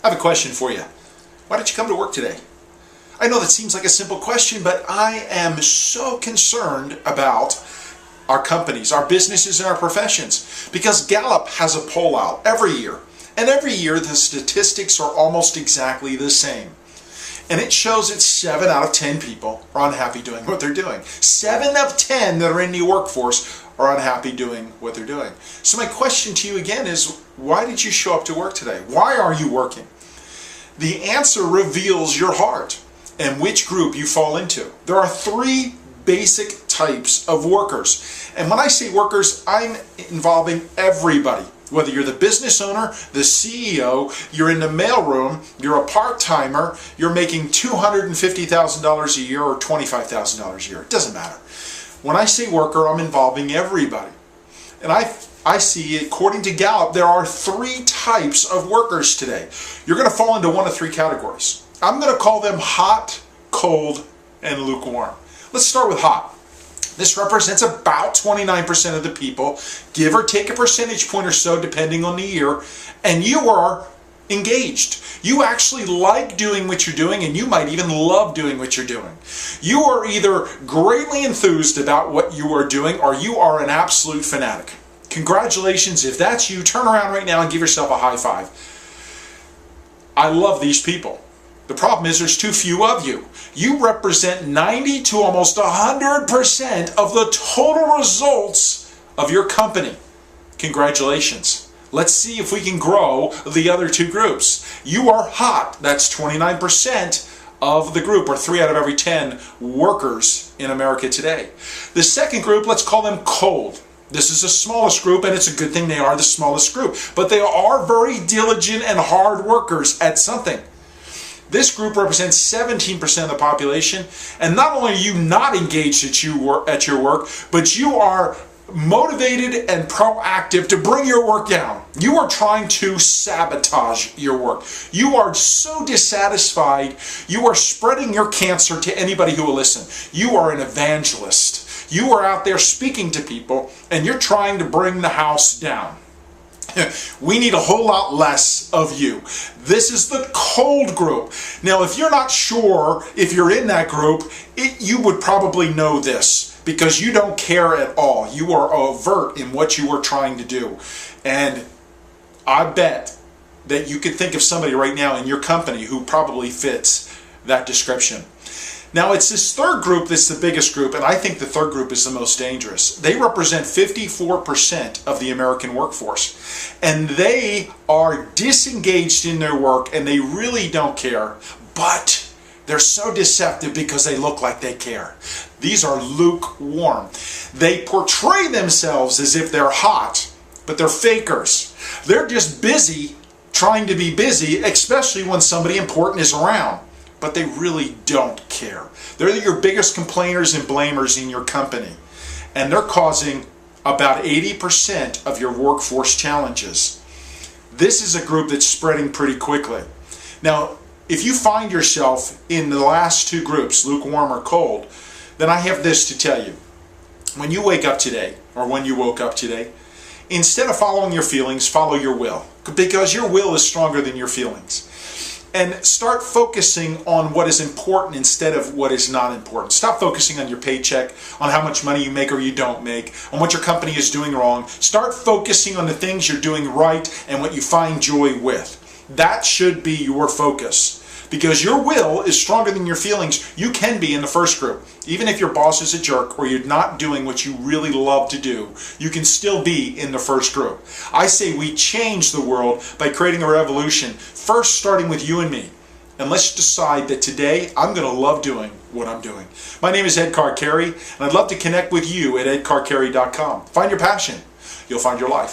I have a question for you. Why did you come to work today? I know that seems like a simple question, but I am so concerned about our companies, our businesses, and our professions, because Gallup has a poll out every year, and every year the statistics are almost exactly the same. And it shows that 7 out of 10 people are unhappy doing what they're doing. 7 of 10 that are in the workforce are unhappy doing what they're doing. So my question to you again is, why did you show up to work today? Why are you working? The answer reveals your heart and which group you fall into. There are 3 basic types of workers. And when I say workers, I'm involving everybody. Whether you're the business owner, the CEO, you're in the mailroom, you're a part-timer, you're making $250,000 a year or $25,000 a year. It doesn't matter. When I say worker, I'm involving everybody. And I see, according to Gallup, there are 3 types of workers today. You're going to fall into one of 3 categories. I'm going to call them hot, cold, and lukewarm. Let's start with hot. This represents about 29% of the people, give or take a percentage point or so depending on the year, and you are engaged. You actually like doing what you're doing, and you might even love doing what you're doing. You are either greatly enthused about what you are doing, or you are an absolute fanatic. Congratulations, if that's you, turn around right now and give yourself a high five. I love these people. The problem is there's too few of you. You represent 90 to almost 100% of the total results of your company. Congratulations. Let's see if we can grow the other 2 groups. You are hot. That's 29% of the group, or 3 out of every 10 workers in America today. The second group, let's call them cold. This is the smallest group, and it's a good thing they are the smallest group. But they are very diligent and hard workers at something. This group represents 17% of the population, and not only are you not engaged at your work, but you are motivated and proactive to bring your work down. You are trying to sabotage your work. You are so dissatisfied, you are spreading your cancer to anybody who will listen. You are an evangelist. You are out there speaking to people, and you're trying to bring the house down. We need a whole lot less of you. This is the cold group. Now, if you're not sure if you're in that group, you would probably know this because you don't care at all. You are overt in what you are trying to do. And I bet that you could think of somebody right now in your company who probably fits that description. Now, it's this third group that's the biggest group, and I think the third group is the most dangerous. They represent 54% of the American workforce, and they are disengaged in their work, and they really don't care, but they're so deceptive because they look like they care. These are lukewarm. They portray themselves as if they're hot, but they're fakers. They're just busy trying to be busy, especially when somebody important is around. But they really don't care. They're your biggest complainers and blamers in your company. And they're causing about 80% of your workforce challenges. This is a group that's spreading pretty quickly. Now, if you find yourself in the last 2 groups, lukewarm or cold, then I have this to tell you. When you wake up today, or when you woke up today, instead of following your feelings, follow your will. Because your will is stronger than your feelings. And start focusing on what is important instead of what is not important. Stop focusing on your paycheck, on how much money you make or you don't make, on what your company is doing wrong. Start focusing on the things you're doing right and what you find joy with. That should be your focus. Because your will is stronger than your feelings. You can be in the first group. Even if your boss is a jerk or you're not doing what you really love to do, you can still be in the first group. I say we change the world by creating a revolution, first starting with you and me. And let's decide that today I'm going to love doing what I'm doing. My name is Ed Carcarey, and I'd love to connect with you at edcarcarey.com. Find your passion. You'll find your life.